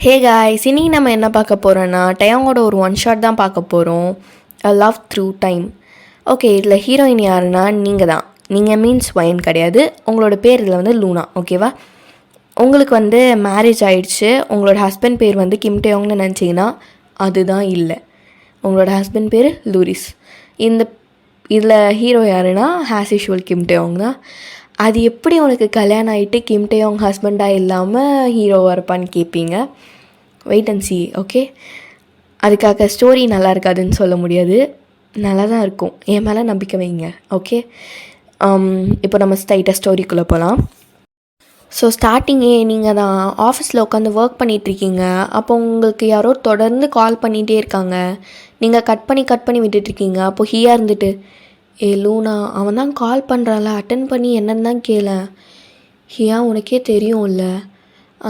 Hey guys, இன்னைக்கு நம்ம என்ன பார்க்க போகிறோன்னா டயாங்கோட ஒரு ஒன் ஷாட் தான் பார்க்க போகிறோம். அ லவ் த்ரூ டைம். ஓகே, இதில் ஹீரோயின் யாருன்னா நீங்கள் தான். நீங்கள் மீன்ஸ் வயன் கிடையாது. உங்களோட பேர் இதில் வந்து லூனா. ஓகேவா? உங்களுக்கு வந்து மேரேஜ் ஆகிடுச்சு. உங்களோட ஹஸ்பண்ட் பேர் வந்து கிம் டயோங்னு நினச்சிங்கன்னா அதுதான் இல்லை. உங்களோட ஹஸ்பண்ட் பேர் லூரிஸ். இந்த இதில் ஹீரோ யாருன்னா ஹாஸ் யூஷுவல் கிம் டயோங் தான். அது எப்படி உனக்கு கல்யாணம் ஆகிட்டு கிம் டயோங் ஹஸ்பண்டாக இல்லாமல் ஹீரோவாக இருப்பான்னு கேட்பீங்க. Wait and see. ஓகே, அதுக்காக ஸ்டோரி நல்லா இருக்காதுன்னு சொல்ல முடியாது, நல்லா தான் இருக்கும். என் மேலே நம்பிக்கை வைங்க. ஓகே, இப்போ நம்ம ஸ்ட்ரைட்டாக ஸ்டோரிக்குள்ளே போகலாம். ஸோ ஸ்டார்டிங்கே நீங்கள் தான் ஆஃபீஸில் உட்காந்து ஒர்க் பண்ணிகிட்ருக்கீங்க. அப்போ உங்களுக்கு யாரோ தொடர்ந்து கால் பண்ணிகிட்டே இருக்காங்க. நீங்கள் கட் பண்ணி விட்டுட்ருக்கீங்க. அப்போது ஹீயா இருந்துட்டு, ஏ லூனா, அவன் தான் கால் பண்ணுறான்ல, அட்டன் பண்ணி என்னன்னு தான் கேளேன். ஹியா, உனக்கே தெரியும்ல,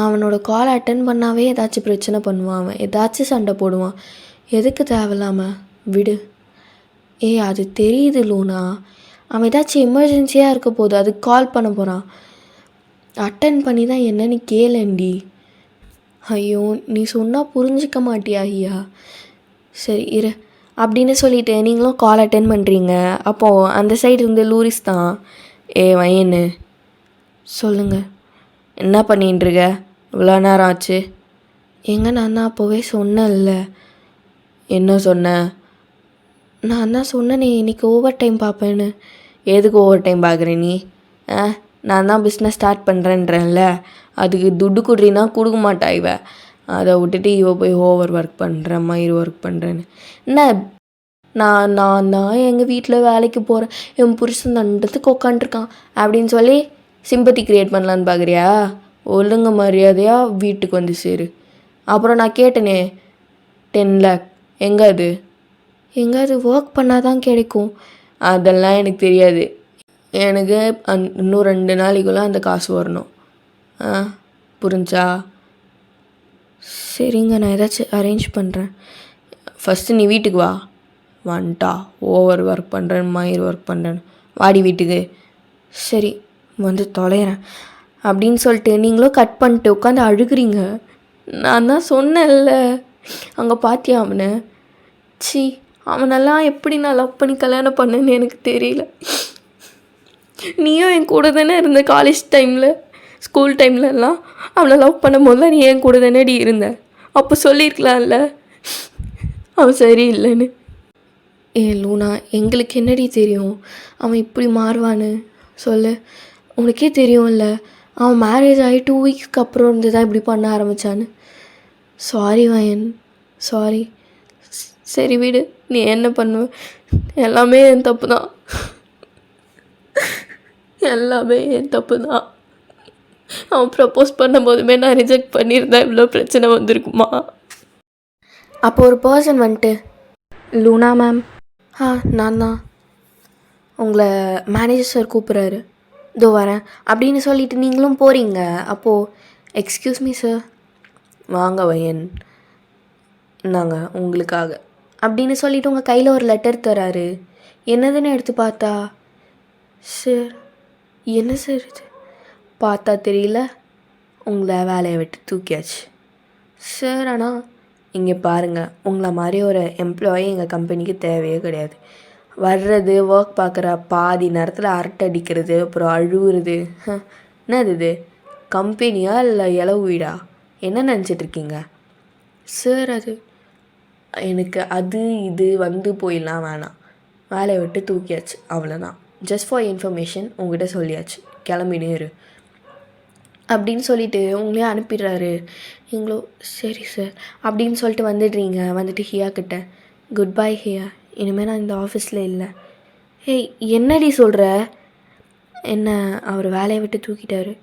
அவனோட கால் அட்டன் பண்ணாவே ஏதாச்சும் பிரச்சனை பண்ணுவான், அவன் ஏதாச்சும் சண்டை போடுவான். எதுக்கு தேவையில்லாமல் விடு. அது தெரியுது லூனா, அவன் ஏதாச்சும் எமர்ஜென்சியாக இருக்க போது அதுக்கு கால் பண்ண போகிறான். அட்டன் பண்ணி தான் என்னன்னு கேளேண்டி. ஐயோ, நீ சொன்னால் புரிஞ்சிக்க மாட்டியா ஹியா? சரி இரு அப்படின்னு சொல்லிவிட்டு நீங்களும் கால் அட்டன் பண்ணுறீங்க. அப்போது அந்த சைடு இருந்து லூரிஸ் தான், வயனு சொல்லுங்கள், என்ன பண்ணிட்டுருக்க, இவ்வளோ நேரம் ஆச்சு? நான் தான் அப்போவே சொன்னேன்ல. என்ன சொன்னேன்? நான் தான் சொன்னேனே இன்றைக்கி ஓவர் டைம் பார்ப்பேன்னு. எதுக்கு ஓவர் டைம் பார்க்குற நீ? நான் தான் பிஸ்னஸ் ஸ்டார்ட் பண்ணுறேன்றேன்ல, அதுக்கு துட்டு கொடுறீன்னா கொடுக்க மாட்டா இவ. அதை விட்டுட்டு இவ போய் ஓவர் ஒர்க் பண்ணுறேன், மயிர் ஒர்க் பண்ணுறேன்னு. என்ன, நான் தான் எங்கள் வீட்டில் வேலைக்கு போகிறேன், என் புருஷன் தண்டத்துக்கு உட்காண்ட்ருக்கான் அப்படின்னு சொல்லி சிம்பத்தி க்ரியேட் பண்ணலான்னு பார்க்குறியா? ஒழுங்கு மரியாதையாக வீட்டுக்கு வந்து சேரு. அப்புறம் நான் கேட்டேனே 10 lakh எங்கே அது ஒர்க் பண்ணால் தான் கிடைக்கும். அதெல்லாம் எனக்கு தெரியாது. எனக்கு இன்னும் 2 நாளைக்குள்ளே அந்த காசு வரணும். புரிஞ்சா? சரிங்க, நான் ஏதாச்சும் அரேஞ்ச் பண்ணுறேன். ஃபஸ்ட்டு நீ வீட்டுக்கு வா. வந்துட்டா ஓவர் ஒர்க் பண்ணுறேன், மயிர் ஒர்க் பண்ணுறேன்னு. வாடி வீட்டுக்கு. சரி, வந்து தொலைகிறேன் அப்படின்னு சொல்லிட்டு நீங்களும் கட் பண்ணிட்டு உட்காந்து அழுகிறீங்க. நான் தான் சொன்னேன்ல, அங்கே பார்த்தியா அவனை? சி, அவனெல்லாம் எப்படி நான் லவ் பண்ணி கல்யாணம் பண்ணேன்னு எனக்கு தெரியல. நீயும் என் கூட தானே இருந்த காலேஜ் டைமில், ஸ்கூல் டைம்லலாம். அவனை லவ் பண்ணும் போதெல்லாம் நீ என் கூட தானேடி இருந்த. அப்போ சொல்லியிருக்கலாம்ல அவன் சரியில்லைன்னு. லூனா, எங்களுக்கு என்னடி தெரியும் அவன் இப்படி மாறுவான்னு? சொல்லு. உனக்கே தெரியும்ல, அவன் மேரேஜ் ஆகி 2 வீக்ஸ்க்கு அப்புறம் இருந்து தான் இப்படி பண்ண ஆரம்பித்தான்னு. Sorry வயன், sorry. சரி விடு, நீ என்ன பண்ணுவ? எல்லாமே என் தப்பு தான், எல்லாமே என் தப்பு தான். அவன் ப்ரப்போஸ் பண்ணும்போதுமே நான் ரிஜெக்ட் பண்ணியிருந்தேன், இவ்வளோ பிரச்சனை வந்திருக்குமா? அப்போ ஒரு பர்சன் வந்துட்டு, லூனா மேம், நான் தான், உங்களை மேனேஜர் சார் கூப்பிட்றாரு, இதோ வரேன் அப்படின்னு சொல்லிவிட்டு நீங்களும் போகிறீங்க. அப்போது எக்ஸ்கியூஸ் மீ சார். வாங்க வயன், நாங்கள் உங்களுக்காக அப்படின்னு சொல்லிவிட்டு உங்கள் கையில் ஒரு லெட்டர் தராரு. என்னதுன்னு எடுத்து பார்த்தா, சார் என்ன சார் இது? பார்த்தா தெரியல, உங்களை வேலையை விட்டு தூக்கியாச்சு சார். ஆனால் இங்கே பாருங்கள், உங்களை மாதிரி ஒரு எம்ப்ளாயி எங்கள் கம்பெனிக்கு தேவையே கிடையாது. வர்றது, ஒர்க் பார்க்குற பாதி நேரத்தில் அரட்டை அடிக்கிறது, அப்புறம் அழுவுறது. என்னது இது, கம்பெனியா இல்லை இலவு வீடா? என்ன நினச்சிட்ருக்கீங்க சார்? அது எனக்கு அது இது வந்து போயிடலாம் வேணாம், வேலையை விட்டு தூக்கியாச்சு, அவ்வளோதான். ஜஸ்ட் ஃபார் இன்ஃபர்மேஷன் உங்கள்கிட்ட சொல்லியாச்சு, கிளம்பினே இரு அப்படின்னு சொல்லிவிட்டு உங்களே அனுப்பிடுறாரு. நீங்களோ சரி சார் அப்படின்னு சொல்லிட்டு வந்துடுறீங்க. வந்துட்டு ஹியா கிட்ட, குட் பை ஹியா, இனிமேல் நான் இந்த ஆஃபீஸில் இல்லை. என்னடி சொல்கிற? என்ன, அவர் வேலையை விட்டு தூக்கிட்டாரு.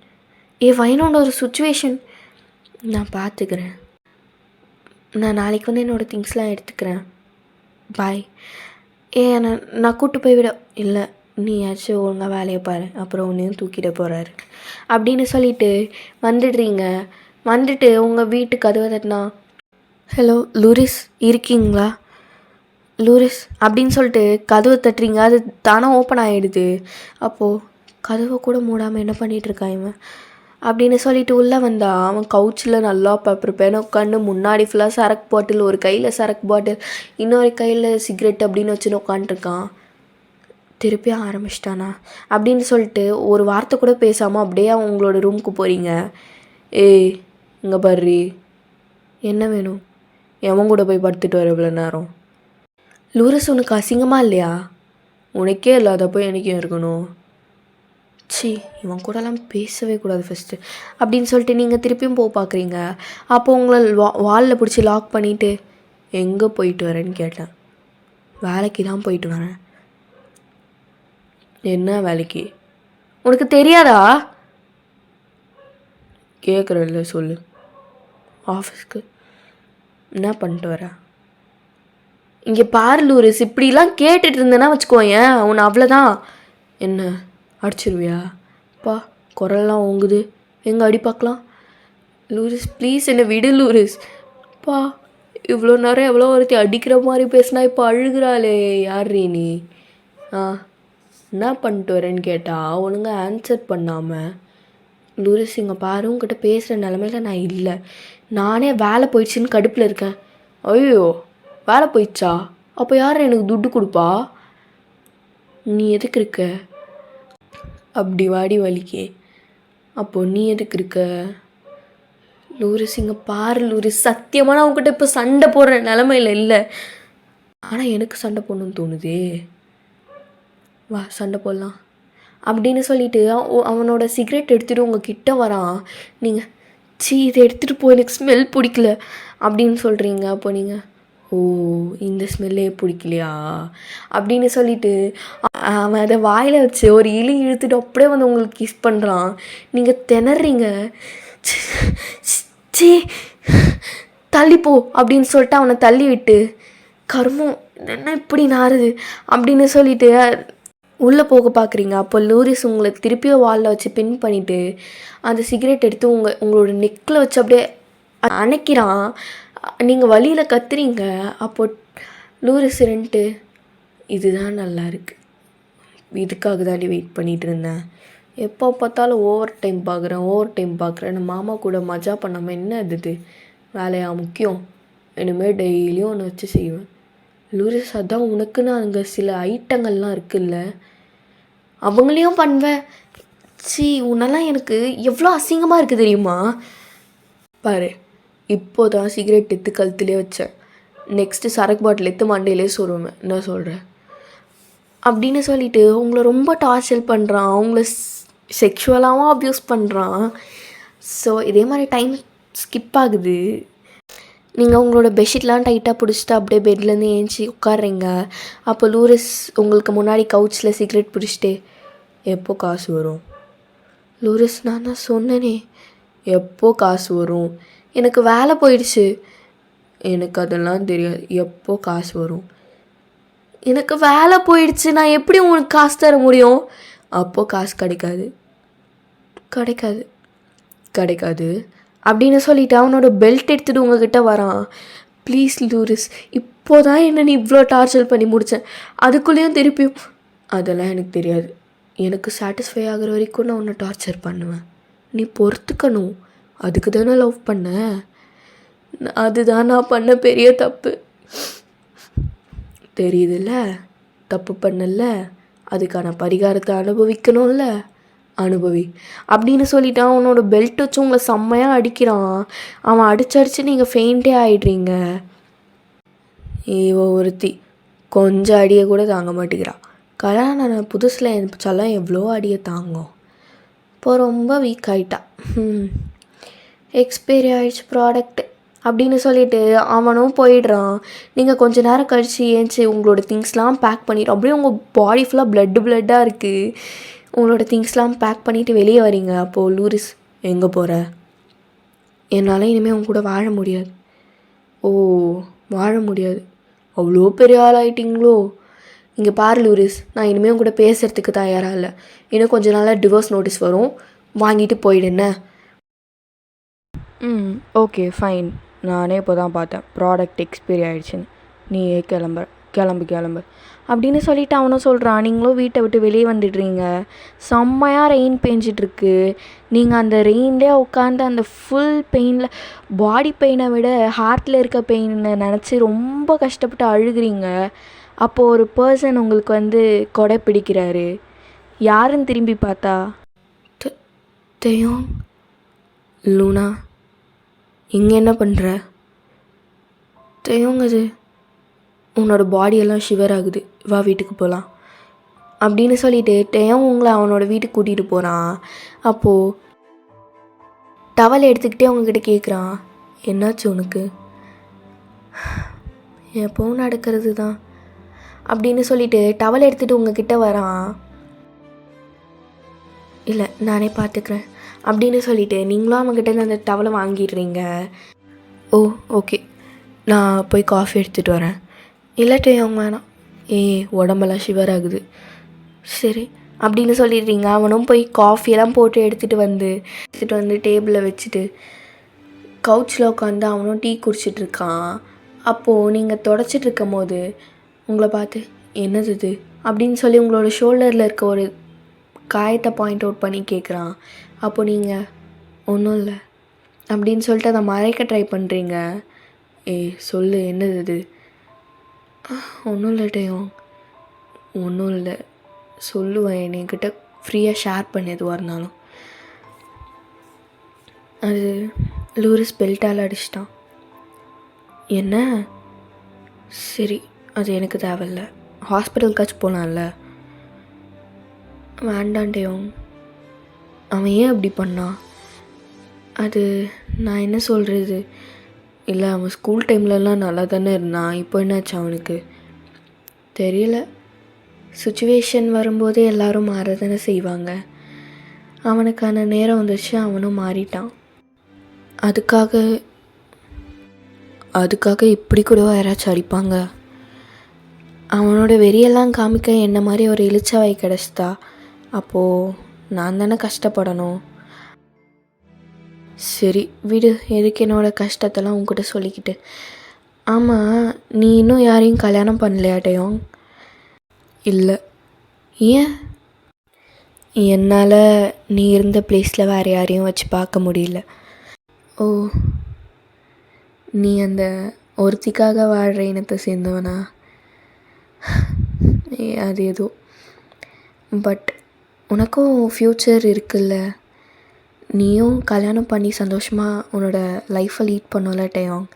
வயனோட ஒரு சுச்சுவேஷன் நான் பார்த்துக்கிறேன். நான் நாளைக்கு வந்து என்னோடய திங்ஸ்லாம் எடுத்துக்கிறேன். பாய். நான் கூப்பிட்டு போய் விட இல்லை, நீயாச்சும் ஒழுங்காக வேலையை பாரு, அப்புறம் உன்னையும் தூக்கிட போகிறாரு அப்படின்னு சொல்லிவிட்டு வந்துடுறீங்க. வந்துட்டு உங்கள் வீட்டு கதவை தட்டினா, ஹலோ லூரிஸ் இருக்கீங்களா? லூரிஸ் அப்படின்னு சொல்லிட்டு கதவை தட்டுறீங்க. அது தானே ஓப்பன் ஆகிடுது. அப்போது கதவை கூட மூடாமல் என்ன பண்ணிகிட்ருக்கான் இவன்? அப்படின்னு சொல்லிட்டு உள்ளே வந்தா அவன் கவுச்சில் நல்லா பேப்பர் பேனை உட்காந்து முன்னாடி ஃபுல்லாக சரக்கு பாட்டில், ஒரு கையில் சரக்கு பாட்டில், இன்னொரு கையில் சிகரெட் அப்படின்னு வச்சுன்னு உட்காந்துருக்கான். திருப்பி ஆரம்பிச்சிட்டானா அப்படின்னு சொல்லிட்டு ஒரு வார்த்தை கூட பேசாமல் அப்படியே அவங்களோட ரூமுக்கு போகிறீங்க. ஏய் இங்கே பாரு, என்ன வேணும்? எவன் கூட போய் படுத்துட்டு வர இவ்வளோ நேரம்? லூரஸ் உனக்கு அசிங்கமாக இல்லையா? உனக்கே இல்லாதப்போ எனக்கும் இருக்கணும். சி, இவன் கூடலாம் பேசவே கூடாது ஃபஸ்ட்டு அப்படின்னு சொல்லிட்டு நீங்கள் திருப்பியும் பார்க்குறீங்க. அப்போ உங்களை வாலில் பிடிச்சி லாக் பண்ணிவிட்டு எங்கே போயிட்டு வரேன்னு கேட்டேன். வேலைக்கு தான் போயிட்டு வரேன். என்ன வேலைக்கு? உனக்கு தெரியாதா? கேட்குறல்ல சொல்லு. ஆஃபீஸ்க்கு. என்ன பண்ணிட்டு வர? இங்கே பாரு லூரிஸ், இப்படிலாம் கேட்டுட்டு இருந்தேன்னா வச்சுக்கோயேன் உன்னை அவ்வளோதான். என்ன அடிச்சிருவியா? பா, குரல்லாம் ஓங்குது, எங்கே அடி பார்க்கலாம். லூரிஸ் ப்ளீஸ் என்னை விடு லூரிஸ். பா, இவ்வளோ நேரம் எவ்வளோ ஒருத்தி அடிக்கிற மாதிரி பேசினா இப்போ அழுகிறாளே, யார் நீ? என்ன பண்ணிட்டு வரேன்னு கேட்டால் ஒழுங்கா ஆன்சர் பண்ணாமல். லூரிஸ் இங்கே பாரு, உங்ககிட்ட பேசுகிற நிலமையில நான் இல்லை. நானே வேலை போயிடுச்சின்னு கடுப்பில் இருக்கேன். ஐயோ, வேலை போயிடுச்சா? அப்போ யார் எனக்கு துட்டு கொடுப்பா? நீ எதுக்கு இருக்க? அப்படி வாடி வலிக்கே. அப்போ நீ எதுக்கு இருக்க? லூரிஸ் இங்கே பாரு லூரிஸ், சத்தியமாக நான் உங்ககிட்ட இப்போ சண்டை போடுற நிலமையில இல்லை. ஆனால் எனக்கு சண்டை போடணும்னு தோணுதே. வா சண்டை போடலாம் அப்படின்னு சொல்லிட்டு அவனோட சிகரெட் எடுத்துகிட்டு உங்கள் கிட்ட வரான். நீங்கள் இதை எடுத்துகிட்டு போ, எனக்கு ஸ்மெல் பிடிக்கல அப்படின்னு சொல்கிறீங்க. அப்போ நீங்கள் ஓ, இந்த ஸ்மெல்லே பிடிக்கலையா அப்படின்னு சொல்லிட்டு அவன் அதை வாயில் வச்சு ஒரு இழுத்துட்டு அப்படியே வந்து உங்களுக்கு கிஸ் பண்ணுறான். நீங்கள் திணறீங்க. சி, தள்ளிப்போ அப்படின்னு சொல்லிட்டு அவனை தள்ளி விட்டு, கர்மம் என்ன இப்படி நாறுது அப்படின்னு சொல்லிட்டு உள்ளே போக பார்க்குறீங்க. அப்போ லூரிஸ் உங்களை திருப்பியும் வாலில் வச்சு பின் பண்ணிவிட்டு அந்த சிகரெட் எடுத்து உங்களோட நெக்கில் வச்சு அப்படியே அணைக்கிறான். நீங்கள் வழியில் கத்துறீங்க. அப்போ லூரிஸ் ரெண்டு, இதுதான் நல்லா இருக்குது, இதுக்காக தாண்டி வெயிட் பண்ணிகிட்டு இருந்தேன். எப்போ பார்த்தாலும் ஓவர் டைம் பார்க்குறேன்னு மாமா கூட மஜா பண்ணாமல் என்ன இது வேலையா முக்கியம்? இனிமேல் டெய்லியும் ஒன்று வச்சு செய்வேன். லூரிஸ் அதான் உனக்குன்னு அங்கே சில ஐட்டங்கள்லாம் இருக்குல்ல, அவங்களையும் பண்ணுவேன். சி, உன்னெல்லாம் எனக்கு எவ்வளோ அசிங்கமாக இருக்குது தெரியுமா? பாரு, இப்போ தான் சிகரெட் எடுத்து கழுத்துலேயே வச்சேன், நெக்ஸ்ட்டு சரக்கு பாட்டில் எடுத்து மண்டையிலே சொல்லுவேன். என்ன சொல்கிறேன் அப்படின்னு சொல்லிட்டு உங்களை ரொம்ப டார்ச்சர் பண்ணுறான். அவங்கள செக்ஷுவலாகவும் அப்யூஸ் பண்ணுறான். ஸோ இதே மாதிரி டைம் ஸ்கிப் ஆகுது. நீங்கள் உங்களோட பெட்ஷீட்லாம் டைட்டாக பிடிச்சிட்டு அப்படியே பெட்லேருந்து ஏஞ்சி உட்காடுறீங்க. அப்போ லூரிஸ் உங்களுக்கு முன்னாடி கவுச்சில் சிகரெட் பிடிச்சிட்டு, எப்போ காசு வரும்? லூரிஸ், நான் தான் சொன்னேனே, எப்போ காசு வரும்? எனக்கு வேலை போயிடுச்சு. எனக்கு அதெல்லாம் தெரியாது. எப்போ காசு வரும்? எனக்கு வேலை போயிடுச்சு, நான் எப்படி உங்களுக்கு காசு தர முடியும்? அப்போது காசு கிடைக்காது அப்படின்னு சொல்லிவிட்டு அவனோட பெல்ட் எடுத்துகிட்டு உங்ககிட்ட வரான். ப்ளீஸ் லூரிஸ், இப்போ தான் என்ன நீ இவ்வளோ டார்ச்சர் பண்ணி முடித்தேன், அதுக்குள்ளேயும் திருப்பியும் அதெல்லாம் எனக்கு தெரியாது. எனக்கு சாட்டிஸ்ஃபை ஆகிற வரைக்கும் நான் உன்னை டார்ச்சர் பண்ணுவேன். நீ பொறுத்துக்கணும். அதுக்கு தானே லவ் பண்ண. அதுதான் நான் பண்ண பெரிய தப்பு. தெரியுதுல்ல, தப்பு பண்ணல, அதுக்கான பரிகாரத்தை அனுபவிக்கணும்ல, அனுபவி அப்படின்னு சொல்லிட்டு அவனோட பெல்ட் வச்சு உங்களை செம்மையாக அடிக்கிறான். அவன் அடிச்சு நீங்கள் ஃபெயிண்டே ஆகிடுறீங்க. இவ ஒருத்தி கொஞ்சம் அடியை கூட தாங்க மாட்டேங்கிறான். கல்யாணம் புதுசில் எல்லாம் எவ்வளோ அடியை தாங்கும். இப்போ ரொம்ப வீக் ஆகிட்டா. எக்ஸ்பைரி ஆகிடுச்சு ப்ராடக்ட்டு அப்படின்னு சொல்லிவிட்டு அவனும் போயிடுறான். நீங்கள் கொஞ்சம் நேரம் கழித்து ஏஞ்சி உங்களோட திங்ஸ்லாம் பேக் பண்ணிடுறோம். அப்படியே உங்கள் பாடி ஃபுல்லாக பிளட்டாக இருக்குது. உங்களோட திங்ஸ்லாம் பேக் பண்ணிவிட்டு வெளியே வரீங்க. அப்போது லூரிஸ், எங்கே போகிற? என்னால் இனிமேல் உங்க கூட வாழ முடியாது. ஓ, வாழ முடியாது, அவ்வளோ பெரிய ஆள் ஆகிட்டிங்களோ? இங்கே பாரு லூரிஸ், நான் இனிமேல் உங்க கூட பேசுகிறதுக்கு தயாராக இல்லை. இன்னும் கொஞ்சம் நாளாக டிவோர்ஸ் நோட்டீஸ் வரும், வாங்கிட்டு போயிடுன்னு. Okay fine. நானே இப்போ தான் பார்த்தேன் ப்ராடக்ட் எக்ஸ்பைரி ஆகிடுச்சின்னு. நீ கிளம்புற, கிளம்பு கிளம்பு அப்படின்னு சொல்லிட்டு அவனும் சொல்கிறான். நீங்களும் வீட்டை விட்டு வெளியே வந்துடுறீங்க. செம்மையாக ரெயின் பேஞ்சிட்ருக்கு. நீங்கள் அந்த ரெயின்லேயே உட்காந்து அந்த ஃபுல் பெயினில், பாடி பெயினை விட ஹார்ட்டில் இருக்க பெயினை நினச்சி ரொம்ப கஷ்டப்பட்டு அழுகிறீங்க. அப்போது ஒரு பர்சன் உங்களுக்கு வந்து கொடை பிடிக்கிறாரு. யாருன்னு திரும்பி பார்த்தா தேயோங். லூனா, இங்கே என்ன பண்ணுற? தேயோங், அது உன்னோட பாடியெல்லாம் ஷிவர் ஆகுது, வா வீட்டுக்கு போகலாம் அப்படின்னு சொல்லிட்டு டேயோங் உங்களை அவனோட வீட்டுக்கு கூட்டிகிட்டு போகிறான். அப்போது டவல் எடுத்துக்கிட்டே அவங்கக்கிட்ட கேட்குறான், என்னாச்சு உனக்கு? எப்போவும் நடக்கிறது தான் அப்படின்னு சொல்லிட்டு டவல் எடுத்துகிட்டு உங்ககிட்ட வரான். இல்லை, நானே பார்த்துக்கிறேன் அப்படின்னு சொல்லிட்டு நீங்களும் அவங்ககிட்ட அந்த டவலை வாங்கிடுறீங்க. ஓ ஓகே, நான் போய் காஃபி எடுத்துகிட்டு வரேன். இல்லாட்டே அவங்க வேணாம், உடம்பெல்லாம் ஷிவர் ஆகுது. சரி அப்படின்னு சொல்லிடுறீங்க. அவனும் போய் காஃபியெல்லாம் போட்டு எடுத்துகிட்டு வந்து டேபிளில் வச்சுட்டு கவுச்சில் உட்காந்து அவனும் டீ குடிச்சிட்ருக்கான். அப்போது நீங்கள் தொடச்சிட்டு இருக்கும் போது உங்களை பார்த்து என்னது இது அப்படின்னு சொல்லி உங்களோட ஷோல்டரில் இருக்க ஒரு காயத்தை பாயிண்ட் அவுட் பண்ணி கேட்குறான். அப்போது நீங்கள் ஒன்றும் இல்லை அப்படின்னு சொல்லிட்டு அதை மறைக்க ட்ரை பண்ணுறீங்க. சொல்லு, என்னது இது? ஒன்றும் இல்லை டேயோங், ஒன்றும் இல்லை, சொல்லுவேன். என்கிட்ட ஃப்ரீயாக ஷேர் பண்ணி எதுவாக இருந்தாலும். அது லூரிஸ் பெல்ட்டால் அடிச்சிட்டான். என்ன? சரி, அது எனக்கு தேவையில்ல, ஹாஸ்பிட்டலுக்காச்சும் போகலாம்ல. வேண்டாம் டேயோங், அவன் ஏன் அப்படி பண்ணான்? அது நான் என்ன சொல்கிறது? இல்லை, அவன் ஸ்கூல் டைம்லலாம் நல்லா தானே இருந்தான், இப்போ என்னாச்சு அவனுக்கு? தெரியல, சுச்சுவேஷன் வரும்போதே எல்லோரும் மாற தானே செய்வாங்க. அவனுக்கான நேரம் வந்துச்சு, அவனும் மாறிட்டான். அதுக்காக இப்படி கூட யாராச்சும் அடிப்பாங்க? அவனோட வெறியெல்லாம் காமிக்க என்ன மாதிரி ஒரு இளிச்சவாய் கிடச்சிதா? அப்போது நான் தானே கஷ்டப்படணும். சரி விடு, எதுக்கு என்னோட கஷ்டத்தெல்லாம் உங்ககிட்ட சொல்லிக்கிட்டு. ஆமாம், நீ இன்னும் யாரையும் கல்யாணம் பண்ணலையா டேயோங்? இல்லை. ஏன்? என்னால் நீ இருந்த பிளேஸில் வேறு யாரையும் வச்சு பார்க்க முடியல. ஓ, நீ அந்த ஒருத்திக்காக வாழ்கிற இனத்தை சேர்ந்தவனா? அது ஏதோ, பட் உனக்கும் ஃப்யூச்சர் இருக்குல்ல, நீயும் கல்யாணம் பண்ணி சந்தோஷமாக உன்னோட லைஃப்பை லீட் பண்ணல டேயோங்.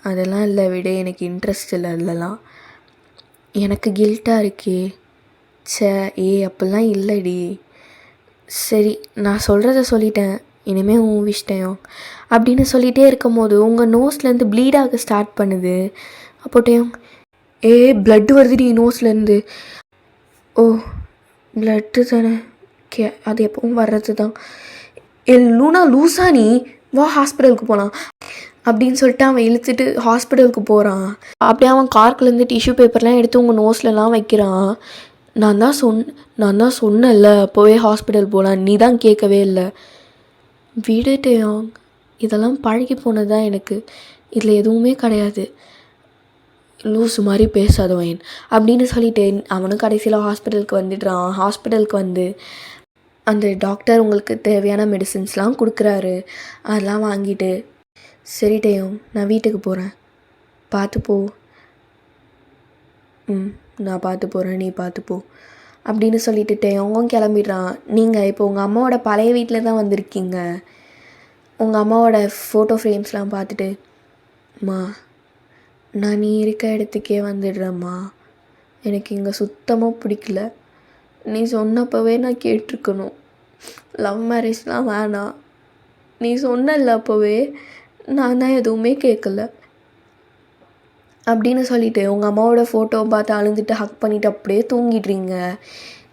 அதெல்லாம் இல்லை, விட எனக்கு இன்ட்ரெஸ்ட் இல்லை அதெல்லாம். எனக்கு கில்ட்டாக இருக்கே. அப்படிலாம் இல்லைடி. சரி, நான் சொல்கிறத சொல்லிட்டேன், இனிமேல் உன் விஷ் டேயோங் அப்படின்னு சொல்லிகிட்டே இருக்கும் போது உங்கள் நோஸ்லேருந்து ப்ளீட் ஆக ஸ்டார்ட் பண்ணுது. அப்போ டேயோங், ப்ளட்டு வருதுடி நோஸ்லேருந்து. ஓ, ப்ளட்டு தானே, அது எப்பவும் வர்றது தான். லூனா, லூசா நீ, வா ஹாஸ்பிட்டலுக்கு போகலாம் அப்படின்னு சொல்லிட்டு அவன் இழுத்துட்டு ஹாஸ்பிட்டலுக்கு போகிறான். அப்படியே அவன் கார்க்குலேருந்து டிஷ்யூ பேப்பர்லாம் எடுத்து உங்கள் நோஸ்லலாம் வைக்கிறான். நான் தான் சொன்னேன்ல அப்போவே ஹாஸ்பிட்டல் போகலாம், நீ தான் கேட்கவே இல்லை. விடுட்டேயோங், இதெல்லாம் பழகி போனது தான் எனக்கு, இதில் எதுவுமே கிடையாது. லூஸு மாதிரி பேசாதவன் அப்படின்னு சொல்லிட்டு அவனும் கடைசியில் ஹாஸ்பிட்டலுக்கு வந்துடுறான். ஹாஸ்பிட்டலுக்கு வந்து அந்த டாக்டர் உங்களுக்கு தேவையான மெடிசின்ஸ்லாம் கொடுக்குறாரு. அதெல்லாம் வாங்கிட்டு, சரி டேயோங், நான் வீட்டுக்கு போகிறேன், பார்த்துப்போ. நான் பார்த்து போகிறேன், நீ பார்த்துப்போ அப்படின்னு சொல்லிட்டு டேயோங்கும் கிளம்பிடுறான். நீங்கள் இப்போ உங்கள் அம்மாவோட பழைய வீட்டில் தான் வந்திருக்கீங்க. உங்கள் அம்மாவோட ஃபோட்டோ ஃப்ரேம்ஸ்லாம் பார்த்துட்டு, அம்மா, நான் நீ இருக்க இடத்துக்கே வந்துடுறேம்மா, எனக்கு இங்கே சுத்தமாக பிடிக்கல, நீ சொன்னப்பவே நான் கேட்டிருக்கணும், லவ் மேரேஜ்லாம் வேணாம், நீ சொன்னல அப்போவே, நான் தான் எதுவுமே கேட்கல அப்படின்னு சொல்லிவிட்டு உங்கள் அம்மாவோட ஃபோட்டோ பார்த்து அழுந்துட்டு ஹக் பண்ணிவிட்டு அப்படியே தூங்கிடுறீங்க.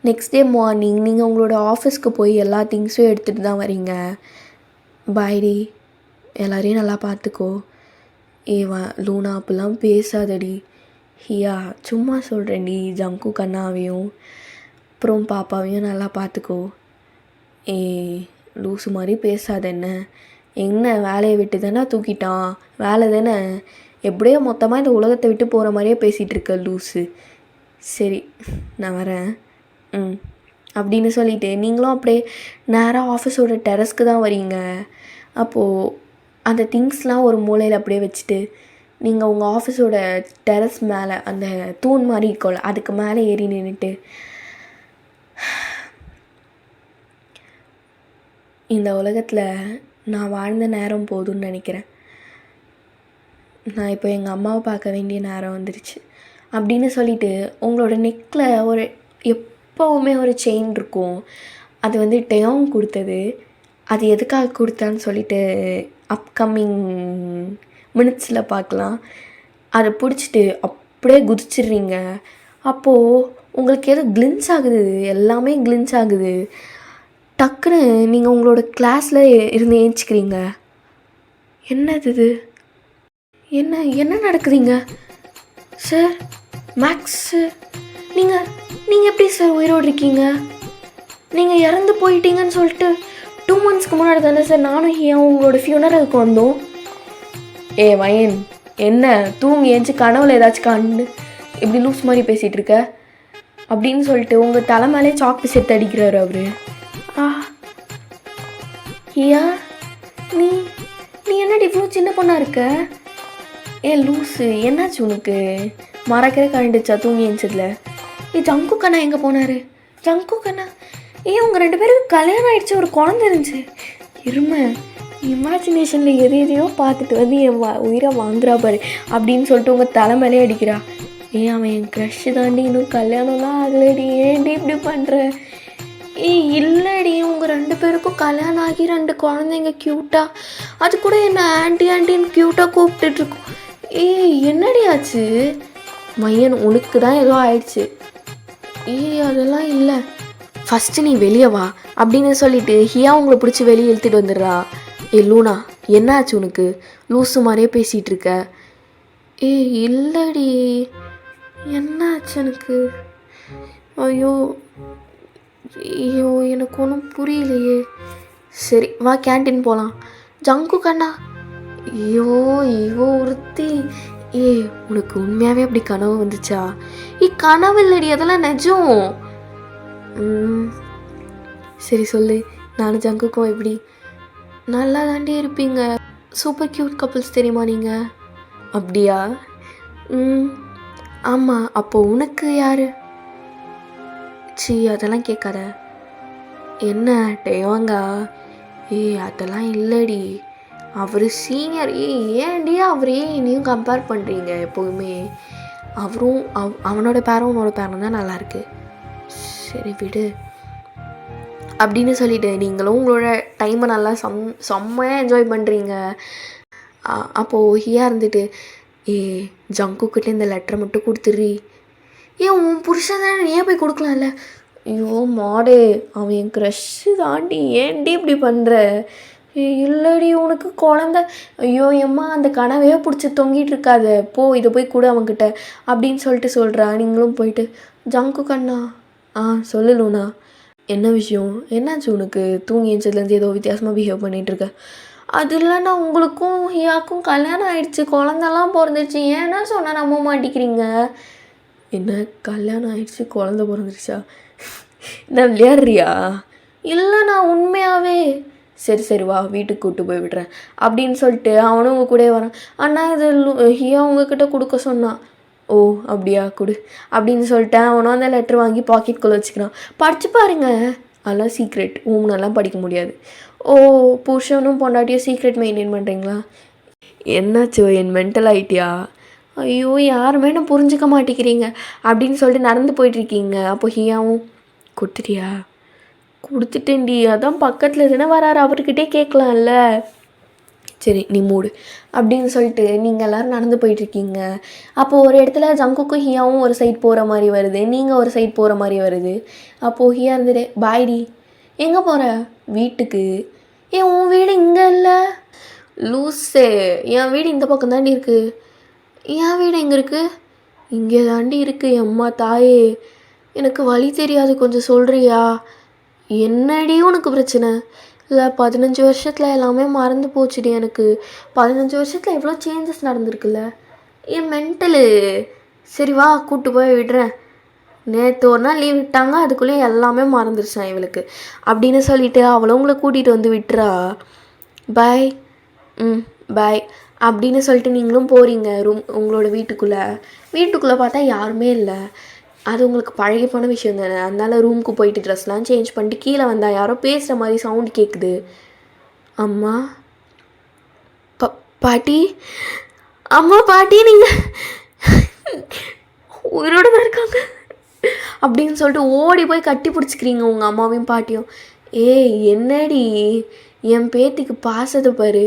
நெக்ஸ்ட் டே மார்னிங் நீங்கள் உங்களோட ஆஃபீஸ்க்கு போய் எல்லா திங்ஸும் எடுத்துகிட்டு தான் வரீங்க. பாய்டி, எல்லோரையும் நல்லா பார்த்துக்கோ. லூனா, அப்படிலாம் பேசாதடி. ஹியா, சும்மா சொல்கிறேன்டி. ஜங்கு கண்ணாவையும் அப்புறம் பாப்பாவையும் நல்லா பார்த்துக்கோ. லூசு மாதிரி பேசாத. என்ன வேலையை விட்டு தானே தூக்கிட்டான், வேலை தானே, எப்படியோ மொத்தமாக இந்த உலகத்தை விட்டு போகிற மாதிரியே பேசிகிட்டு இருக்க லூஸு. சரி நான் வரேன். அப்படின்னு சொல்லிவிட்டு நீங்களும் அப்படியே நேராக ஆஃபீஸோட டெரஸ்க்கு தான் வரீங்க. அப்போது அந்த திங்ஸ்லாம் ஒரு மூலையில் அப்படியே வச்சுட்டு நீங்கள் உங்கள் ஆஃபீஸோட டெரஸ் மேலே அந்த தூண் மாதிரி இருக்கும்ல அதுக்கு மேலே ஏறி நின்றுட்டு, இந்த உலகத்தில் நான் வாழ்ந்த நேரம் போதும்னு நினைக்கிறேன். நான் இப்போ எங்கள் அம்மாவை பார்க்க வேண்டிய நேரம் வந்துருச்சு அப்படின்னு சொல்லிவிட்டு உங்களோட நெக்கில் ஒரு எப்போவுமே ஒரு செயின் இருக்கும். அது வந்து டெயோங் கொடுத்தது. அது எதுக்காக கொடுத்தான்னு சொல்லிட்டு அப்கமிங் மினிட்ஸில் பார்க்கலாம். அதை பிடிச்சிட்டு அப்படியே குதிச்சிடுறீங்க. அப்போது உங்களுக்கு எது கிளின்ஸ் ஆகுது, எல்லாமே கிளின்ஸ் ஆகுது. டக்குன்னு நீங்கள் உங்களோட கிளாஸில் இருந்து ஏஞ்சிக்கிறீங்க. என்னது இது? என்ன என்ன நடக்குதுங்க சார்? மேக்ஸ் சார், நீங்கள் எப்படி சார் உயிரோடு இருக்கீங்க? நீங்கள் இறந்து போயிட்டீங்கன்னு சொல்லிட்டு 2 monthsக்கு முன்னாடி தானே சார் நானும் ஏன் உங்களோட ஃபியூனரலுக்கு வந்தோம். வயன், என்ன தூங்கி ஏஞ்சி கனவுல ஏதாச்சும் கண்டு இப்படி லூஸ் மாதிரி பேசிகிட்டு இருக்க அப்படின்னு சொல்லிட்டு உங்கள் தலை மேலே சாக்கு சேர்த்து அடிக்கிறாரு அவர். ஐயா, நீ நீ என்னடி இவ்வளோ சின்ன பொண்ணாக இருக்க? லூஸு, என்னாச்சு உனக்கு? மறக்கிற கண்டுச்சா தூங்கி ஏஞ்சதில்? ஜங்கு கண்ணா எங்கே போனார்? ஜங்கு கண்ணா உங்கள் 2 பேருக்கு கல்யாணம் ஆகிடுச்சு, ஒரு குழந்தை இருந்துச்சு. இருமை இமேஜினேஷனில் எதையோ பார்த்துட்டு வந்து என் உயிரை வாங்குறா பாரு அப்படின்னு சொல்லிட்டு உங்கள் தலைமையிலே அடிக்கிறா. அவன் என் க்ரஷ்ஷு தாண்டி, இன்னும் கல்யாணம்லாம் ஆகலடி, ஏன்டி இப்படி பண்ணுற? இல்லைடி, உங்கள் 2 பேருக்கும் கல்யாணம் ஆகி 2 குழந்தைங்க க்யூட்டாக, அது கூட என்ன ஆன்ட்டின்னு க்யூட்டாக கூப்பிட்டுட்ருக்கோம். என்னடி ஆச்சு? மையன், உனக்கு தான் ஏதோ ஆயிடுச்சு. அதெல்லாம் இல்லை, ஃபஸ்ட்டு நீ வெளியே வா அப்படின்னு சொல்லிட்டு ஹியா உங்களை பிடிச்சி வெளியே இழுத்துட்டு வந்துடுறா. லூனா, என்ன ஆச்சு உனக்கு? லூஸு மாதிரியே பேசிகிட்டு இருக்க. இல்லடி, என்ன ஆச்சு எனக்கு? ஐயோ எனக்கு ஒன்றும் புரியலையே. சரி வா கேன்டீன் போகலாம். ஜங்கு கண்ணா, ஒருத்தி. உனக்கு உண்மையாகவே அப்படி கனவு வந்துச்சா? கனவு இல்லடி, அதெல்லாம் நிஜம். சரி சொல்லு, நானும் ஜங்குக்கும் எப்படி? நல்லா தாண்டி இருப்பீங்க, சூப்பர் க்யூட் கப்புள்ஸ் தெரியுமா நீங்கள்? அப்படியா? ஆமாம். அப்போது உனக்கு யார்? அதெல்லாம் கேட்காத. என்ன டேவாங்கா? அதெல்லாம் இல்லடி, அவர் சீனியர். ஏன்டி அவரே நீயும் கம்பேர் பண்ணுறீங்க எப்போதுமே? அவரும் அவனோட பேரும் உன்னோட பேரும் தான் நல்லாயிருக்கு. சரி விடு அப்படின்னு சொல்லிட்டு நீங்களும் உங்களோட டைமை நல்லா செம்மையாக என்ஜாய் பண்ணுறீங்க. அப்போது ஹியா இருந்துட்டு, ஜங்குக்கிட்ட இந்த லெட்டரை மட்டும் கொடுத்துட்றி. உன் புருஷன் தானே, நீ போய் கொடுக்கலாம்ல? மாடே, அவன் என் க்ரஷ்ஷு தாண்டி, ஏன்டி இப்படி பண்ணுற? இல்லடி, உனக்கு குழந்த. எம்மா அந்த கனவையே பிடிச்சி தொங்கிட்டு இருக்காத, போ இதை போய் கூட அவன்கிட்ட அப்படின்னு சொல்லிட்டு சொல்கிறா. நீங்களும் போயிட்டு, ஜங்கு கண்ணா சொல்லு லூனா, என்ன விஷயம்? என்னாச்சு உனக்கு? தூங்கி ஏஞ்சதுலேருந்து ஏதோ வித்தியாசமாக பிஹேவ் பண்ணிகிட்ருக்க. அது இல்லைன்னா உங்களுக்கும் ஹியாக்கும் கல்யாணம் ஆகிடுச்சு, குழந்தெல்லாம் பிறந்துருச்சு, ஏன்னா சொன்னால் நம்ப மாட்டேங்கிறீங்க. என்ன கல்யாணம் ஆகிடுச்சு, குழந்த பிறந்துருச்சா? நான் விளையாடுறியா? இல்லை, நான் உண்மையாகவே. சரி வா, வீட்டுக்கு கூப்பிட்டு போய் விடுறேன் அப்படின்னு சொல்லிட்டு அவனும் உங்கள் கூட வரான். அண்ணா இது ஹியா உங்ககிட்ட கொடுக்க சொன்னான். அப்படியா, கொடு அப்படின்னு சொல்லிட்டேன். அவனும் அந்த லெட்டர் வாங்கி பாக்கெட்குள்ளே வச்சுக்கிறான். படித்து பாருங்க, அதெல்லாம் சீக்ரெட், ஊம்னெல்லாம் படிக்க முடியாது. புருஷனும் பொண்டாட்டியும் சீக்ரெட் மெயின்டைன் பண்ணுறீங்களா? என்னாச்சு, என் மென்டல் ஆகிட்டியா? யாருமே நான் புரிஞ்சிக்க மாட்டேங்கிறீங்க அப்படின்னு சொல்லிட்டு நடந்து போயிட்டுருக்கீங்க. அப்போ ஹியாவும், கொடுத்துட்டியா? கொடுத்துட்டேன்டி, அதான் பக்கத்தில் எதுனா வராரு, அவர்கிட்டே கேட்கலாம்ல. சரி நீ மூடு அப்படின்னு சொல்லிட்டு நீங்கள் எல்லோரும் நடந்து போயிட்டுருக்கீங்க. அப்போது ஒரு இடத்துல ஜங்குக்கும் ஹியாவும் ஒரு சைட் போகிற மாதிரி வருது, நீங்கள் ஒரு சைட் போகிற மாதிரி வருது. அப்போது ஹியா இருந்துட்டு, பாய்டி. எங்கே போகிற? வீட்டுக்கு. உன் வீடு இங்கே இல்லை லூஸே, என் வீடு இந்த பக்கம் தாண்டி இருக்குது. என் வீடு எங்கே இருக்குது? இங்கே தாண்டி இருக்குது. அம்மா தாயே, எனக்கு வழி தெரியாது, கொஞ்சம் சொல்கிறியா? என்னடி உனக்கு பிரச்சனை? இல்லை 15 வருஷத்தில் எல்லாமே மறந்து போச்சுடி எனக்கு. 15 வருஷத்தில் எவ்வளோ சேஞ்சஸ் நடந்திருக்குல்ல. என் மென்டலு. சரி வா கூப்பிட்டு போய் விடுறேன். நேற்று ஒரு நாள் லீவ் விட்டாங்க, அதுக்குள்ளேயே எல்லாமே மறந்துருச்சான் இவளுக்கு அப்படின்னு சொல்லிட்டு அவளும் உங்களை கூட்டிகிட்டு வந்து விட்டுறா. பாய். பாய் அப்படின்னு சொல்லிட்டு நீங்களும் போகிறீங்க உங்களோட வீட்டுக்குள்ளே பார்த்தா யாருமே இல்லை. அது உங்களுக்கு பழகி போன விஷயம் தானே. அதனால ரூமுக்கு போயிட்டு ட்ரெஸ்லாம் சேஞ்ச் பண்ணிட்டு கீழே வந்தால் யாரோ பேசுகிற மாதிரி சவுண்ட் கேட்குது. அம்மா பாட்டி, அம்மா பாட்டி நீங்கள் உயிரோடு தான் இருக்காங்க அப்படின்னு சொல்லிட்டு ஓடி போய் கட்டி பிடிச்சிக்கிறீங்க உங்கள் அம்மாவையும் பாட்டியும். என்னடி என் பேத்திக்கு பாசத்தை பாரு.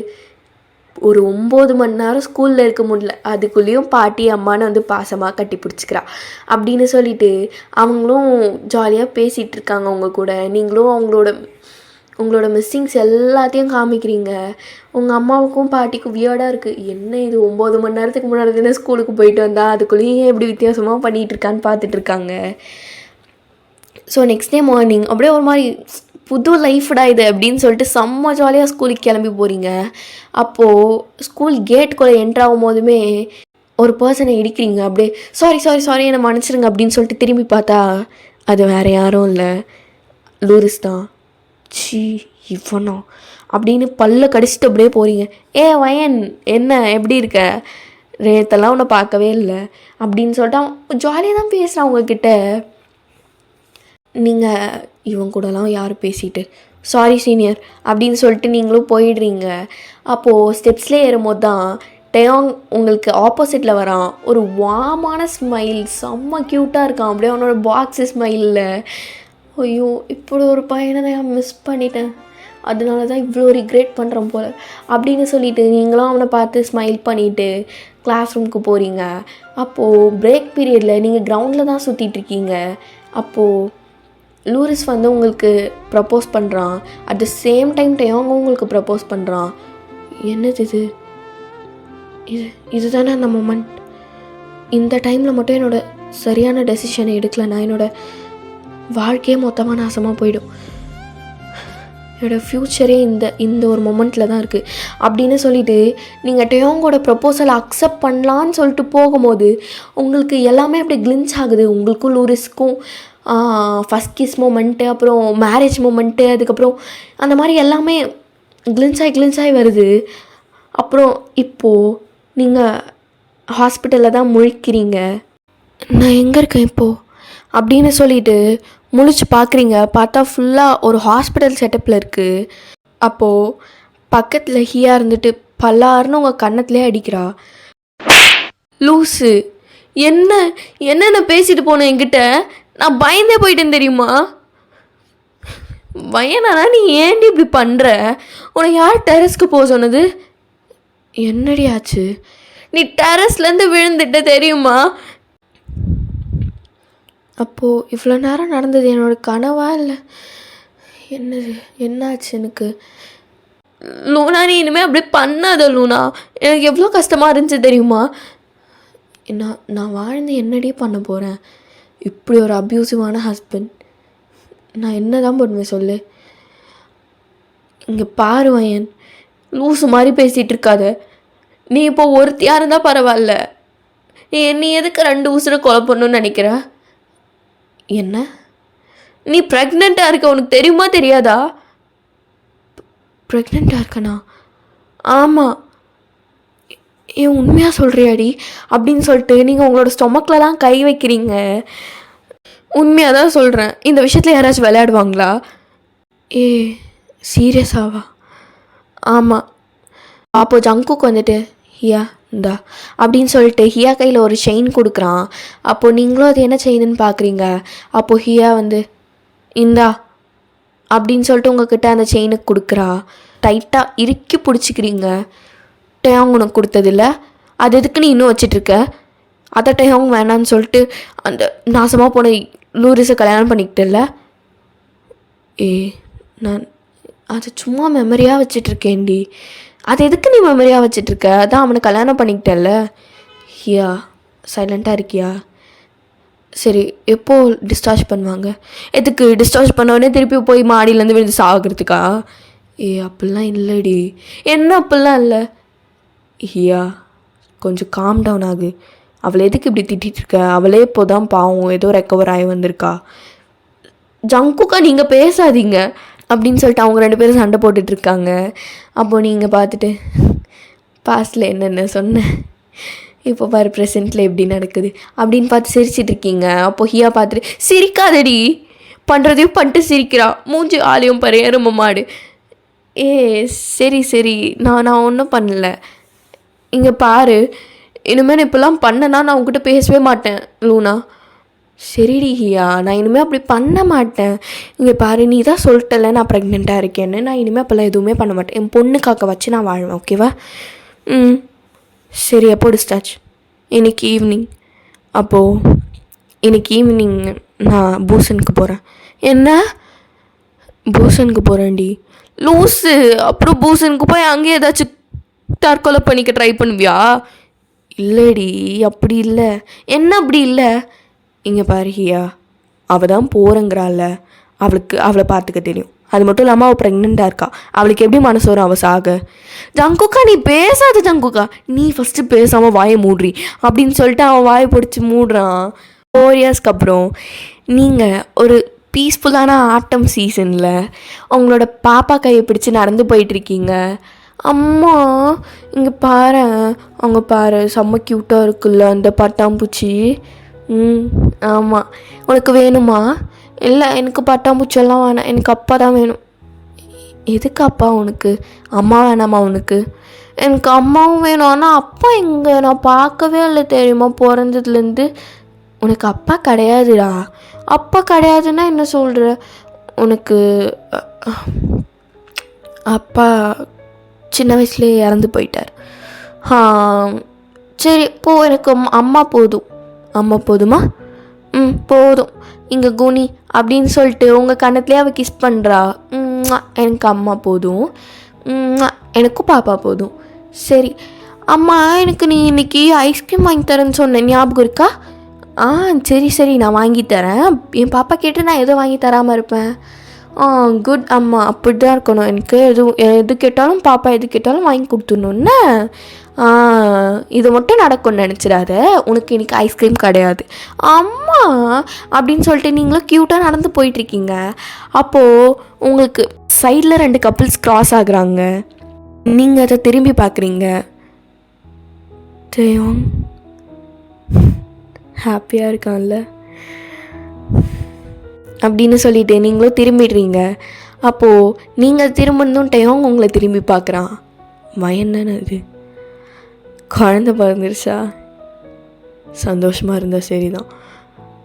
ஒரு 9 மணி நேரம் ஸ்கூலில் இருக்க முடியல, அதுக்குள்ளேயும் பாட்டி அம்மானு வந்து பாசமாக கட்டி பிடிச்சிக்கிறா அப்படின்னு சொல்லிட்டு அவங்களும் ஜாலியாக பேசிகிட்டு இருக்காங்க உங்கள் கூட. நீங்களும் உங்களோட மிஸ்ஸிங்ஸ் எல்லாத்தையும் காமிக்கிறீங்க. உங்கள் அம்மாவுக்கும் பாட்டிக்கும் வியர்டாக இருக்குது. என்ன இது 9 மணி நேரத்துக்கு முன்னாடி தானே ஸ்கூலுக்கு போயிட்டு வந்தா, அதுக்குள்ளேயும் எப்படி வித்தியாசமாக பண்ணிகிட்டு இருக்கான்னு பார்த்துட்ருக்காங்க. ஸோ நெக்ஸ்ட் டே மார்னிங் அப்படியே ஒரு மாதிரி புது லைஃப்டா இது அப்படின்னு சொல்லிட்டு செம்ம ஜாலியாக ஸ்கூலுக்கு கிளம்பி போகிறீங்க. அப்போது ஸ்கூல் கேட்டுக்குள்ளே என்ட்ராகும் போதுமே ஒரு பர்சனை இடிக்கிறீங்க. அப்படியே சாரி என்னை மன்னிச்சிருங்க அப்படின்னு சொல்லிட்டு திரும்பி பார்த்தா அது வேறு யாரும் இல்லை, லூரிஸ் தான். சி இவனோ அப்படின்னு பல்ல கடிச்சிட்டு அப்படியே போகிறீங்க. வயன் என்ன எப்படி இருக்க, நேத்தெல்லாம் உன்னை பார்க்கவே இல்லை அப்படின்னு சொல்லிட்டு அவன் ஜாலியாக தான் பேசுகிறான் உங்ககிட்ட. நீங்கள் இவன் கூடலாம் யார் பேசிட்டு சாரி சீனியர் அப்படின்னு சொல்லிட்டு நீங்களும் போயிடுறீங்க. அப்போது ஸ்டெப்ஸ்லேயே ஏறும்போது தான் டேயோங் உங்களுக்கு ஆப்போசிட்டில் வரான். ஒரு வாமான ஸ்மைல், செம்ம க்யூட்டாக இருக்கான். அப்படியே அவனோட பாக்ஸு ஸ்மைலில். ஐயோ இப்படி ஒரு பையனை நான் மிஸ் பண்ணிட்டேன், அதனால தான் இவ்வளோ ரிக்ரெட் பண்ணுறேன் போல் அப்படின்னு சொல்லிட்டு நீங்களும் அவனை பார்த்து ஸ்மைல் பண்ணிவிட்டு கிளாஸ் ரூமுக்கு போகிறீங்க. அப்போது பிரேக் பீரியடில் நீங்கள் கிரவுண்டில் தான் சுற்றிட்டுருக்கீங்க. அப்போது லூரிஸ் வந்து உங்களுக்கு ப்ரப்போஸ் பண்ணுறான். அட் த சேம் டைம் டேயோங் உங்களுக்கு ப்ரப்போஸ் பண்ணுறான். என்னது இதுதானே அந்த மொமெண்ட். இந்த டைமில் மட்டும் என்னோடய சரியான டெசிஷனை எடுக்கலைன்னா என்னோடய வாழ்க்கையே மொத்தமாக நாசமாக போயிடும். என்னோடய ஃப்யூச்சரே இந்த ஒரு மொமெண்ட்டில் தான் இருக்குது அப்படின்னு சொல்லிவிட்டு நீங்கள் டேயோங்கோட ப்ரப்போசலை அக்செப்ட் பண்ணலான்னு சொல்லிட்டு போகும்போது உங்களுக்கு எல்லாமே அப்படி கிளின்ச் ஆகுது. உங்களுக்கும் லூரிஸ்க்கும் ஃபஸ்ட் கிஸ் மூமெண்ட்டு, அப்புறம் மேரேஜ் மூமெண்ட்டு, அதுக்கப்புறம் அந்த மாதிரி எல்லாமே கிளின்ஸ் ஆகி வருது. அப்புறம் இப்போது நீங்கள் ஹாஸ்பிட்டலில் தான் முழிக்கிறீங்க. நான் எங்கே இருக்கேன் இப்போது அப்படின்னு சொல்லிட்டு முழிச்சு பார்க்குறீங்க. பார்த்தா ஃபுல்லாக ஒரு ஹாஸ்பிட்டல் செட்டப்பில் இருக்குது. அப்போது பக்கத்தில் ஹியா இருந்துட்டு பல்லாருன்னு உங்கள் கன்னத்துலேயே அடிக்கிறா. லூஸு என்ன பேசிட்டு போனேன் என்கிட்ட, நான் பயந்தே போயிட்டேன் தெரியுமா. பயனானா நீ ஏன்டி இப்படி பண்ணுற, உன்னை யார் டெரஸ்க்கு போக சொன்னது, என்னடி ஆச்சு, நீ டெரஸ்லேருந்து விழுந்துட்ட தெரியுமா. அப்போது இவ்வளோ நேரம் நடந்தது என்னோட கனவா இல்லை என்னாச்சு எனக்கு. லூனா நீ இனிமேல் அப்படி பண்ணாத லூனா, எனக்கு எவ்வளோ கஷ்டமாக இருந்துச்சு தெரியுமா. நான் வாழ்ந்து என்னடி பண்ண போகிறேன், இப்படி ஒரு அப்யூசிவான ஹஸ்பண்ட், நான் என்ன தான் பண்ணுவேன் சொல்லு. இங்கே பாரு வயன், லூஸு மாதிரி பேசிகிட்டு இருக்காத. நீ இப்போ ஒருத்தியாக இருந்தால் பரவாயில்ல, நீ எதுக்கு 2 உசுரை கொலை பண்ணணும்னு நினைக்கிற. என்ன நீ ப்ரெக்னெண்ட்டாக இருக்க, உனக்கு தெரியுமா தெரியாதா. ப்ரெக்னெண்ட்டாக இருக்கனா. ஆமாம். ஏன் உண்மையாக சொல்கிறியாடி அப்படின்னு சொல்லிட்டு நீங்கள் உங்களோட ஸ்டொமக்கில் தான் கை வைக்கிறீங்க. உண்மையாக தான் சொல்கிறேன், இந்த விஷயத்தில் யாராச்சும் விளையாடுவாங்களா. சீரியஸாவா. ஆமாம். அப்போது ஜங்குக்கு வந்துட்டு ஹியா இந்தா அப்படின்னு சொல்லிட்டு ஹியா கையில் ஒரு செயின் கொடுக்குறான். அப்போது நீங்களும் அது என்ன செயின்னு பார்க்குறீங்க. அப்போது ஹியா வந்து இந்தா அப்படின்னு சொல்லிட்டு உங்ககிட்ட அந்த செயினுக்கு கொடுக்குறா. டைட்டாக இறுக்கி பிடிச்சிக்கிறீங்க. டேயோங் உனக்கு கொடுத்ததில்ல, அது எதுக்கு நீ இன்னும் வச்சிட்ருக்க. அதை டேயோங் வேணான்னு சொல்லிட்டு அந்த நாசமாக போன லூரிஸை கல்யாணம் பண்ணிக்கிட்டல. நான் அது சும்மா மெமரியாக வச்சிட்ருக்கேன்டி. அது எதுக்கு நீ மெமரியாக வச்சிட்ருக்க, அதான் அவனை கல்யாணம் பண்ணிக்கிட்டல. ஹியா சைலண்ட்டாக இருக்கியா. சரி எப்போ டிஸ்சார்ஜ் பண்ணுவாங்க. எதுக்கு டிஸ்சார்ஜ் பண்ணோடனே திருப்பி போய் மாடியிலேருந்து விழுந்து சாகிறதுக்கா. அப்படிலாம் இல்லைடி. என்ன அப்படிலாம் இல்லை. ஹியா கொஞ்சம் காம் டவுன் ஆகு. அவளை எதுக்கு இப்படி திட்டிகிட்டு இருக்க? அவளே இப்போ தான் பாவம் ஏதோ ரெக்கவர் ஆகி வந்திருக்கா. ஜங்குக்கா நீங்கள் பேசாதீங்க அப்படின்னு சொல்லிட்டு அவங்க 2 பேரும் சண்டை போட்டுட்ருக்காங்க. அப்போது நீங்கள் பார்த்துட்டு பாஸ்டில் என்னென்ன சொன்னேன், இப்போ பாரு ப்ரெசென்ட்டில் எப்படி நடக்குது அப்படின்னு பார்த்து சிரிச்சிட்டு இருக்கீங்க. அப்போ ஹியா பார்த்துட்டு சிரிக்காதடி, பண்ணுறதையும் பண்ணிட்டு சிரிக்கிறா, மூஞ்சி ஆளையும் பாரு எரும மாடு. சரி சரி நான் ஒன்றும் பண்ணல, இங்கே பாரு இனிமேல் இப்போல்லாம் பண்ணனா நான் உங்ககிட்ட பேசவே மாட்டேன் லூனா. சரிடி ஹியா, நான் இனிமேல் அப்படி பண்ண மாட்டேன். இங்கே பாரு நீ தான் சொல்லிட்டல நான் ப்ரெக்னெண்ட்டாக இருக்கேன்னு, நான் இனிமேல் அப்போல்லாம் எதுவுமே பண்ண மாட்டேன். என் பொண்ணுக்காக்க வச்சு நான் வாழ்வேன், ஓகேவா? சரி எப்போ டிஸ்சார்ஜ்? இன்னைக்கு ஈவினிங். அப்போது இன்னைக்கு ஈவினிங் நான் பூசனுக்கு போகிறேன். என்ன பூசனுக்கு போகிறேன்டி? லூஸு. அப்புறம் பூசனுக்கு போய் அங்கேயே ஏதாச்சும் தற்கொலை பண்ணிக்க ட்ரை பண்ணுவியா? இல்லைடி அப்படி இல்லை. என்ன அப்படி இல்லை? இங்கே பாரு ஹியா, அவள் தான் போகிறங்கிறாள், அவளை பார்த்துக்க தெரியும். அது மட்டும் இல்லாமல் அவள் ப்ரெக்னெண்ட்டாக இருக்கா. அவளுக்கு எப்படி மனசு வரும் அவள் சாக? ஜங்குக்கா நீ பேசாத ஜங்குக்கா, நீ ஃபஸ்ட்டு பேசாமல் வாயை மூடுறி அப்படின்னு சொல்லிட்டு அவன் வாயை பிடிச்சி மூடுறான். 4 இயர்ஸ்க்கு அப்புறம் நீங்கள் ஒரு பீஸ்ஃபுல்லான ஆட்டம் சீசனில் உங்களோட பாப்பா கையை பிடிச்சி நடந்து போயிட்டுருக்கீங்க. அம்மா இங்கே பாரு, அவங்க பாரு செம்ம க்யூட்டாக இருக்குல்ல அந்த பட்டாம்பூச்சி. ஆமாம், உனக்கு வேணுமா? இல்லை எனக்கு பட்டாம்பூச்செல்லாம் வேணாம், எனக்கு அப்பா தான் வேணும். எதுக்கு அப்பா உனக்கு? அம்மா வேணாமா உனக்கு? எனக்கு அம்மாவும் வேணும், ஆனால் அப்பா எங்கே? நான் பார்க்கவே இல்லை தெரியுமா பிறந்ததுலேருந்து. உனக்கு அப்பா கிடையாதுடா. அப்பா கிடையாதுன்னா என்ன சொல்கிற? உனக்கு அப்பா சின்ன வயசுலேயே இறந்து போயிட்டார். சரி போ, எனக்கு அம்மா போதும். அம்மா போதுமா? போதும். இங்கே குனி அப்படின்னு சொல்லிட்டு உங்கள் கண்ணத்துலேயே அவள் கிஸ் பண்ணுறா. எனக்கு அம்மா போதும், எனக்கும் பாப்பா போதும். சரி அம்மா, எனக்கு நீ இன்றைக்கி ஐஸ்கிரீம் வாங்கி தரேன்னு சொன்னேன், ஞாபகம் இருக்கா? சரி சரி நான் வாங்கி தரேன். என் பாப்பா கேட்டு நான் எதுவும் வாங்கி தராமல் இருப்பேன்? குட் அம்மா, அப்படி தான் இருக்கணும். எனக்கு எது கேட்டாலும் பாப்பா எது கேட்டாலும் வாங்கி கொடுத்துடணுன்னு. இது மட்டும் நடக்கும்னு நினச்சிடாத, உனக்கு இன்றைக்கி ஐஸ்கிரீம் கிடையாது அம்மா அப்படின்னு சொல்லிட்டு நீங்களும் க்யூட்டாக நடந்து போயிட்டுருக்கீங்க. அப்போது உங்களுக்கு சைடில் 2 கப்புள்ஸ் க்ராஸ் ஆகுறாங்க. நீங்கள் அதை திரும்பி பார்க்குறீங்க. டேயோங் ஹாப்பியாக இருக்கான்ல அப்படின்னு சொல்லிட்டு நீங்களும் திரும்பிடுறீங்க. அப்போது நீங்கள் திரும்பினதும் டேயோங் உங்களை திரும்பி பார்க்குறான். என்னன்னு அது, குழந்த பிறந்துருச்சா, சந்தோஷமாக இருந்தால் சரி தான்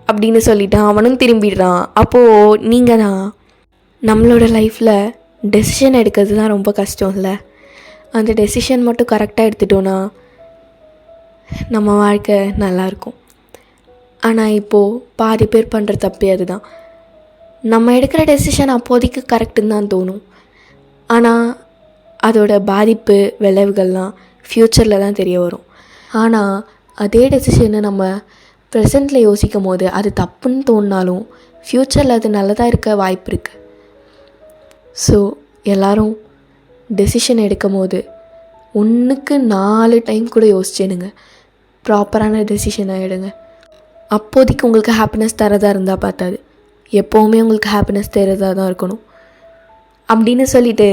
அப்படின்னு சொல்லிட்டான். அவனும் திரும்பிடுறான். அப்போது நீங்கள் தான் நம்மளோட லைஃப்பில் டெசிஷன் எடுக்கிறது தான் ரொம்ப கஷ்டம் இல்லை? அந்த டெசிஷன் மட்டும் கரெக்டாக எடுத்துட்டோன்னா நம்ம வாழ்க்கை நல்லாயிருக்கும். ஆனால் இப்போது பாதி பேர் பண்ணுற தப்பே அதுதான். நம்ம எடுக்கிற டெசிஷன் அப்போதைக்கு கரெக்டுன்னு தான் தோணும், ஆனால் அதோட பாதிப்பு விளைவுகள்லாம் ஃப்யூச்சரில் தான் தெரிய வரும். ஆனால் அதே டெசிஷனை நம்ம ப்ரெசண்ட்டில் யோசிக்கும் போது அது தப்புன்னு தோணினாலும் ஃப்யூச்சரில் அது நல்லதாக இருக்க வாய்ப்பு இருக்குது. ஸோ எல்லோரும் டெசிஷன் எடுக்கும் போது 1க்கு 4 டைம் கூட யோசிச்சேனுங்க, ப்ராப்பரான டெசிஷனாக எடுங்க. அப்போதைக்கு உங்களுக்கு ஹாப்பினஸ் தரதாக இருந்தால் பார்த்தாது, எப்போவுமே உங்களுக்கு ஹாப்பினஸ் தரதாக தான் இருக்கணும் அப்படின்னு சொல்லிவிட்டு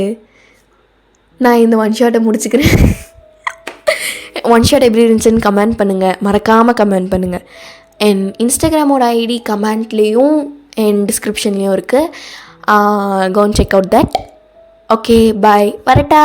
நான் இந்த 1 ஷாட்டை முடிச்சுக்கிறேன். 1 ஷாட் எப்படி இருந்துச்சுன்னு கமெண்ட் பண்ணுங்கள், மறக்காமல் கமெண்ட் பண்ணுங்கள். என் இன்ஸ்டாகிராமோட ஐடி கமெண்ட்லேயும் என் டிஸ்கிரிப்ஷன்லேயும் இருக்குது. Go and check out that. Okay bye, வரட்டா.